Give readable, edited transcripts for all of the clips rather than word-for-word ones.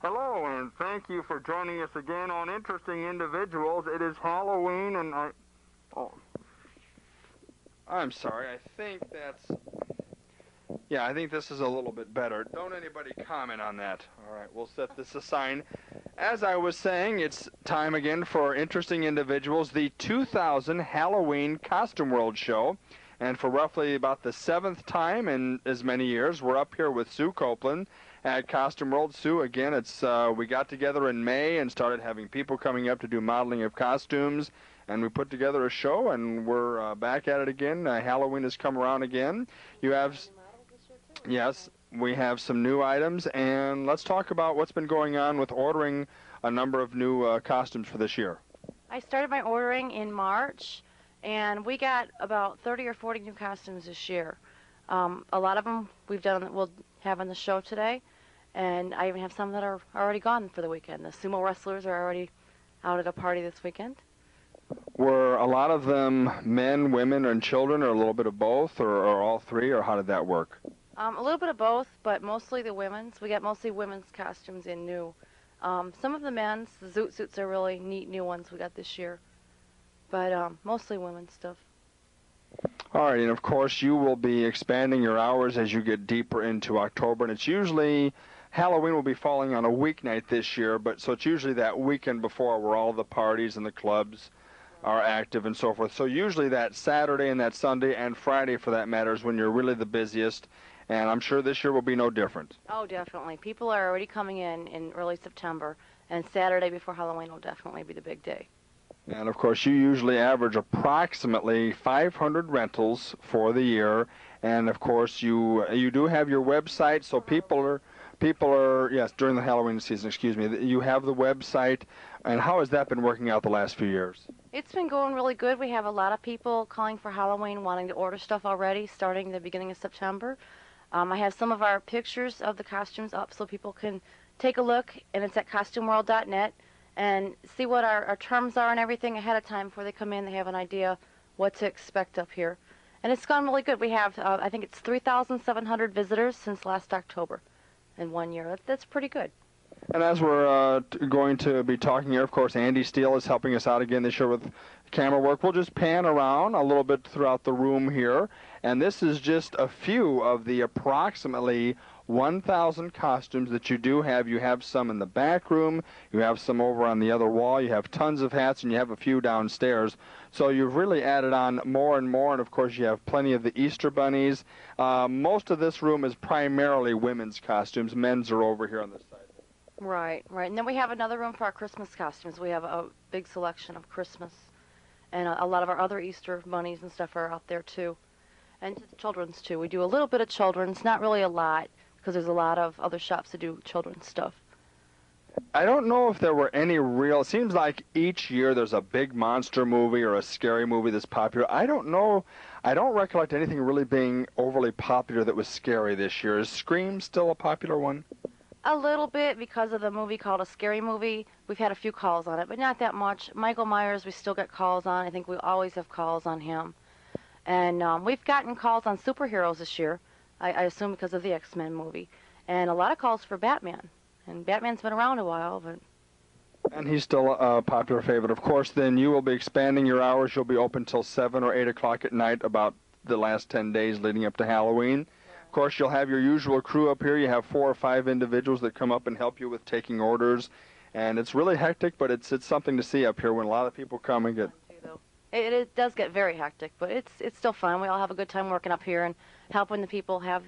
Hello, and thank you for joining us again on Interesting Individuals. It is Halloween, and I'm sorry, I think I think this is a little bit better. Don't anybody comment on that. All right, we'll set this aside. As I was saying, it's time again for Interesting Individuals, the 2000 Halloween Costume World Show. And for roughly about the 7th time in as many years, we're up here with Sue Copeland at Costume World. Sue, again, we got together in May and started having people coming up to do modeling of costumes, and we put together a show, and we're back at it again. Halloween has come around again. Yes, we have some new items, and let's talk about what's been going on with ordering a number of new costumes for this year. I started my ordering in March, and we got about 30 or 40 new costumes this year. A lot of them we'll have on the show today, and I even have some that are already gone for the weekend. The sumo wrestlers are already out at a party this weekend. Were a lot of them men, women, and children, or a little bit of both, or all three, or how did that work? A little bit of both, but mostly the women's. We got mostly women's costumes in new. Some of the men's, the zoot suits are really neat new ones we got this year, but mostly women's stuff. All right, and of course you will be expanding your hours as you get deeper into October, and it's usually Halloween will be falling on a weeknight this year, so it's usually that weekend before where all the parties and the clubs are active and so forth. So usually that Saturday and that Sunday and Friday, for that matter, is when you're really the busiest, and I'm sure this year will be no different. Oh, definitely. People are already coming in early September, and Saturday before Halloween will definitely be the big day. And, of course, you usually average approximately 500 rentals for the year. And, of course, you do have your website, so people are, yes, during the Halloween season, excuse me, you have the website. And how has that been working out the last few years? It's been going really good. We have a lot of people calling for Halloween, wanting to order stuff already, starting the beginning of September. I have some of our pictures of the costumes up so people can take a look, and it's at costumeworld.net. And see what our terms are and everything ahead of time before they come in. They have an idea what to expect up here. And it's gone really good. We have, I think it's 3,700 visitors since last October in 1 year. That's pretty good. And as we're going to be talking here, of course, Andy Steele is helping us out again this year with camera work. We'll just pan around a little bit throughout the room here. And this is just a few of the approximately 1,000 costumes that you do have. You have some in the back room, you have some over on the other wall, you have tons of hats, and you have a few downstairs. So you've really added on more and more, and of course you have plenty of the Easter bunnies. Most of this room is primarily women's costumes. Men's are over here on this side. Right. And then we have another room for our Christmas costumes. We have a big selection of Christmas, and a lot of our other Easter bunnies and stuff are out there too. And the children's too. We do a little bit of children's, not really a lot, because there's a lot of other shops that do children's stuff. I don't know if there were any real, it seems like each year there's a big monster movie or a scary movie that's popular. I don't know, I don't recollect anything really being overly popular that was scary this year. Is Scream still a popular one? A little bit because of the movie called A Scary Movie. We've had a few calls on it, but not that much. Michael Myers, we still get calls on. I think we always have calls on him. And we've gotten calls on superheroes this year, I assume because of the X-Men movie. And a lot of calls for Batman. And Batman's been around a while, but... And he's still a popular favorite. Of course, then you will be expanding your hours. You'll be open till 7 or 8 o'clock at night about the last 10 days leading up to Halloween. Of course, you'll have your usual crew up here. You have 4 or 5 individuals that come up and help you with taking orders. And it's really hectic, but it's something to see up here when a lot of people come and get... It does get very hectic, but it's still fun. We all have a good time working up here and helping the people have,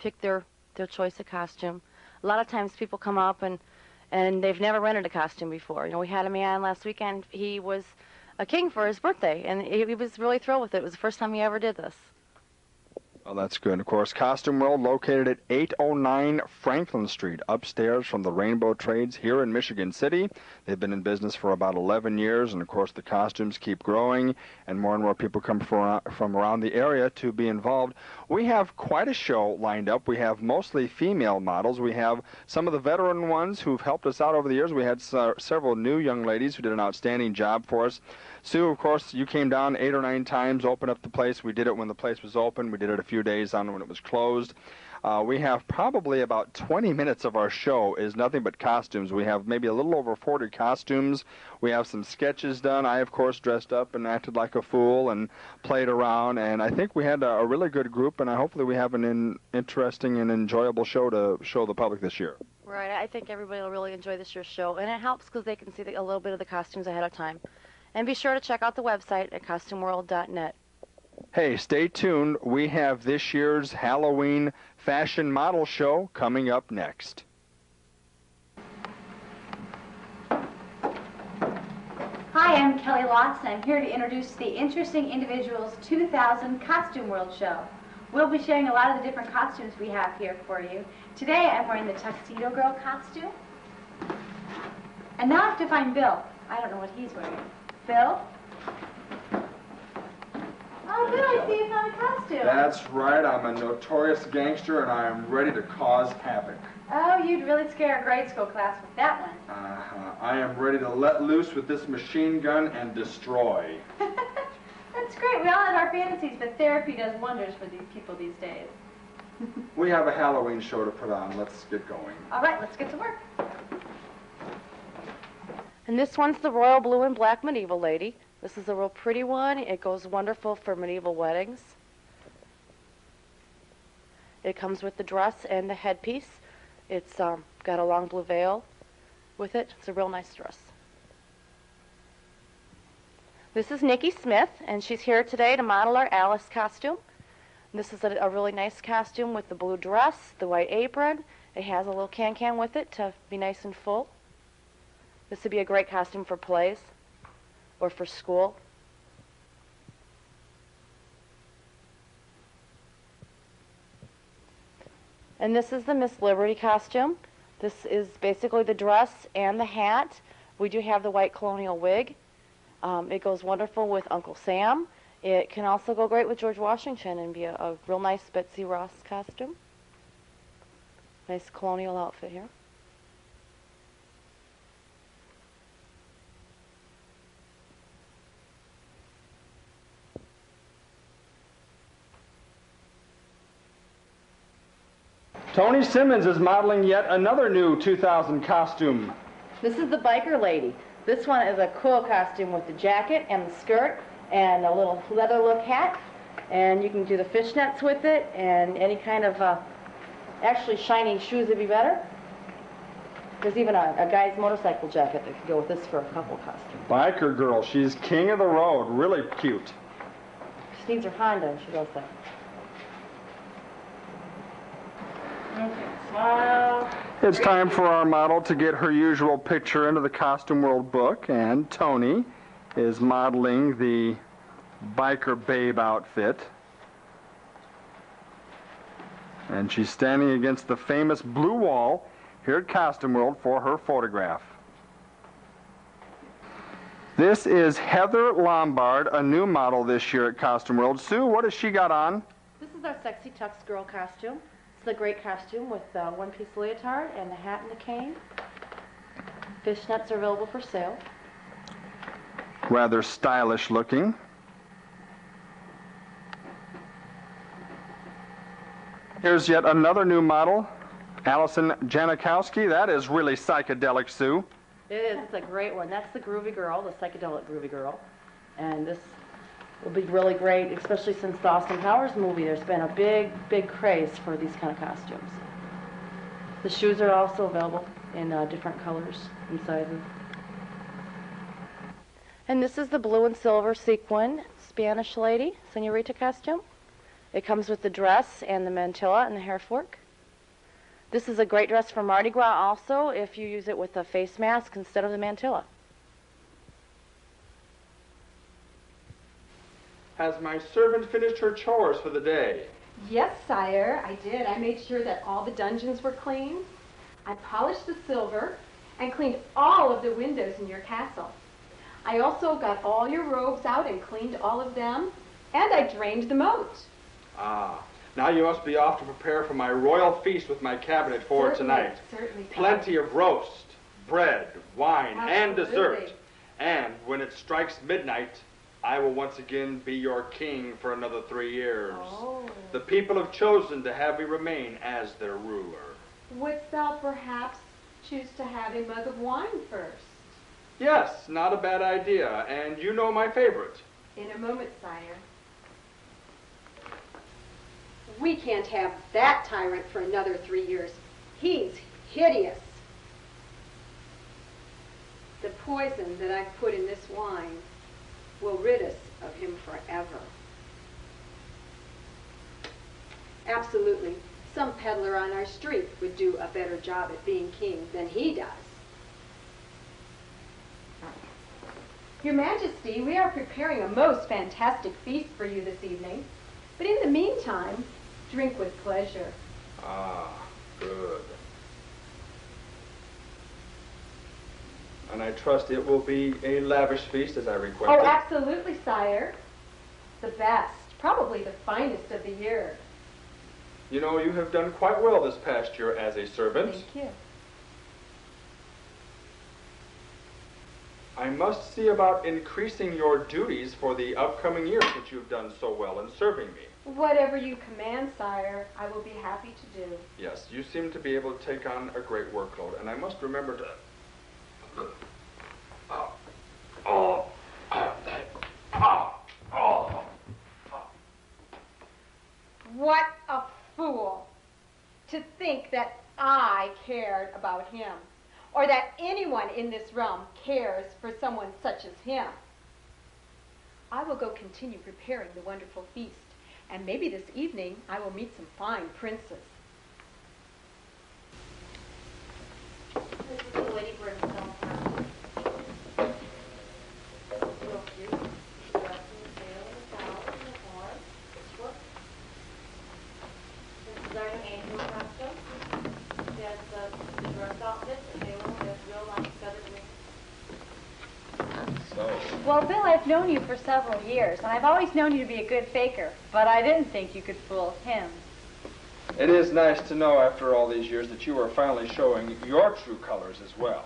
pick their choice of costume. A lot of times people come up and they've never rented a costume before. We had a man last weekend. He was a king for his birthday, and he was really thrilled with it. It was the first time he ever did this. Well, that's good. Of course, Costume World located at 809 Franklin Street, upstairs from the Rainbow Trades here in Michigan City. They've been in business for about 11 years, and of course the costumes keep growing, and more people come from around the area to be involved. We have quite a show lined up. We have mostly female models. We have some of the veteran ones who've helped us out over the years. We had several new young ladies who did an outstanding job for us. Sue, of course, you came down 8 or 9 times, opened up the place. We did it when the place was open. We did it a few days on when it was closed. We have probably about 20 minutes of our show is nothing but costumes. We have maybe a little over 40 costumes. We have some sketches done. I, of course, dressed up and acted like a fool and played around. And I think we had a really good group, and hopefully we have an interesting and enjoyable show to show the public this year. Right. I think everybody will really enjoy this year's show, and it helps because they can see a little bit of the costumes ahead of time. And be sure to check out the website at costumeworld.net. Hey, stay tuned. We have this year's Halloween fashion model show coming up next. Hi, I'm Kelly Lotz, and I'm here to introduce the Interesting Individuals 2000 Costume World Show. We'll be sharing a lot of the different costumes we have here for you. Today I'm wearing the Tuxedo Girl costume. And now I have to find Bill. I don't know what he's wearing. Bill? Oh, Bill, I see you found a costume. That's right. I'm a notorious gangster, and I am ready to cause havoc. Oh, you'd really scare a grade school class with that one. I am ready to let loose with this machine gun and destroy. That's great. We all have our fantasies, but therapy does wonders for these people these days. We have a Halloween show to put on. Let's get going. All right, let's get to work. And this one's the royal blue and black medieval lady. This is a real pretty one. It goes wonderful for medieval weddings. It comes with the dress and the headpiece. It's got a long blue veil with it. It's a real nice dress. This is Nikki Smith, and she's here today to model our Alice costume. This is a really nice costume with the blue dress, the white apron. It has a little can-can with it to be nice and full. This would be a great costume for plays or for school. And this is the Miss Liberty costume. This is basically the dress and the hat. We do have the white colonial wig. It goes wonderful with Uncle Sam. It can also go great with George Washington and be a real nice Betsy Ross costume. Nice colonial outfit here. Tony Simmons is modeling yet another new 2000 costume. This is the biker lady. This one is a cool costume with the jacket and the skirt and a little leather look hat. And you can do the fishnets with it and any kind of, actually shiny shoes would be better. There's even a guy's motorcycle jacket that could go with this for a couple costumes. Biker girl, she's king of the road, really cute. She needs her Honda and she does that. Okay, smile. It's time for our model to get her usual picture into the Costume World book, and Tony is modeling the biker babe outfit. And she's standing against the famous blue wall here at Costume World for her photograph. This is Heather Lombard, a new model this year at Costume World. Sue, what has she got on? This is our sexy tux girl costume. It's a great costume with the one-piece leotard and the hat and the cane. Fishnets are available for sale. Rather stylish looking. Here's yet another new model, Allison Janikowski. That is really psychedelic, Sue. It is. It's a great one. That's the Groovy Girl, the psychedelic Groovy Girl. And this will be really great, especially since the Austin Powers movie. There's been a big, big craze for these kind of costumes. The shoes are also available in different colors and sizes. And this is the blue and silver sequin Spanish lady, senorita costume. It comes with the dress and the mantilla and the hair fork. This is a great dress for Mardi Gras also if you use it with a face mask instead of the mantilla. Has my servant finished her chores for the day? Yes, sire, I did. I made sure that all the dungeons were cleaned. I polished the silver and cleaned all of the windows in your castle. I also got all your robes out and cleaned all of them, and I drained the moat. Ah, now you must be off to prepare for my royal feast with my cabinet for tonight. Certainly. Plenty of roast, bread, wine, and Absolutely. dessert. And when it strikes midnight, I will once again be your king for another 3 years. Oh. The people have chosen to have me remain as their ruler. Wouldst thou perhaps choose to have a mug of wine first? Yes, not a bad idea, and you know my favorite. In a moment, sire. We can't have that tyrant for another 3 years. He's hideous. The poison that I've put in this wine will rid us of him forever. Absolutely. Some peddler on our street would do a better job at being king than he does. Your Majesty, we are preparing a most fantastic feast for you this evening. But in the meantime, drink with pleasure. Ah, good. And I trust it will be a lavish feast as I requested. Oh, absolutely, sire. The best, probably the finest of the year. You know, you have done quite well this past year as a servant. Thank you. I must see about increasing your duties for the upcoming years that you've done so well in serving me. Whatever you command, sire, I will be happy to do. Yes, you seem to be able to take on a great workload, and I must remember to... What a fool to think that I cared about him, or that anyone in this realm cares for someone such as him. I will go continue preparing the wonderful feast, and maybe this evening I will meet some fine princes. This is the Lady Brimstone fountain. Real cute. She's dressed in the tail and the cowl and the horn. Whoop. This is our new angel costume. She has the dress outfit, the halo, and has real light feathered wings. So, Well, Bill, I've known you for several years, and I've always known you to be a good faker, but I didn't think you could fool him. it is nice to know after all these years that you are finally showing your true colors as well.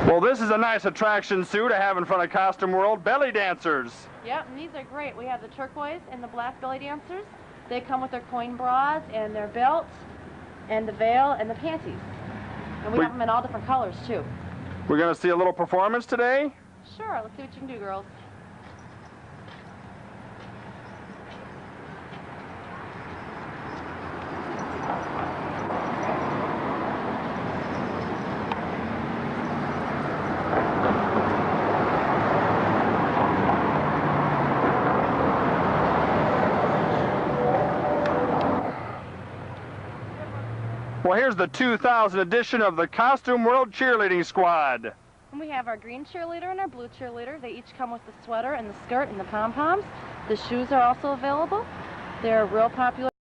Well, this is a nice attraction, Sue, to have in front of Costume World. Belly dancers. Yep, and these are great. We have the turquoise and the black belly dancers. They come with their coin bras and their belts and the veil and the panties. And we have them in all different colors, too. We're going to see a little performance today. Sure, let's see what you can do, girls. Well, here's the 2000 edition of the Costume World Cheerleading Squad. And we have our green cheerleader and our blue cheerleader. They each come with the sweater and the skirt and the pom-poms. The shoes are also available. They're real popular.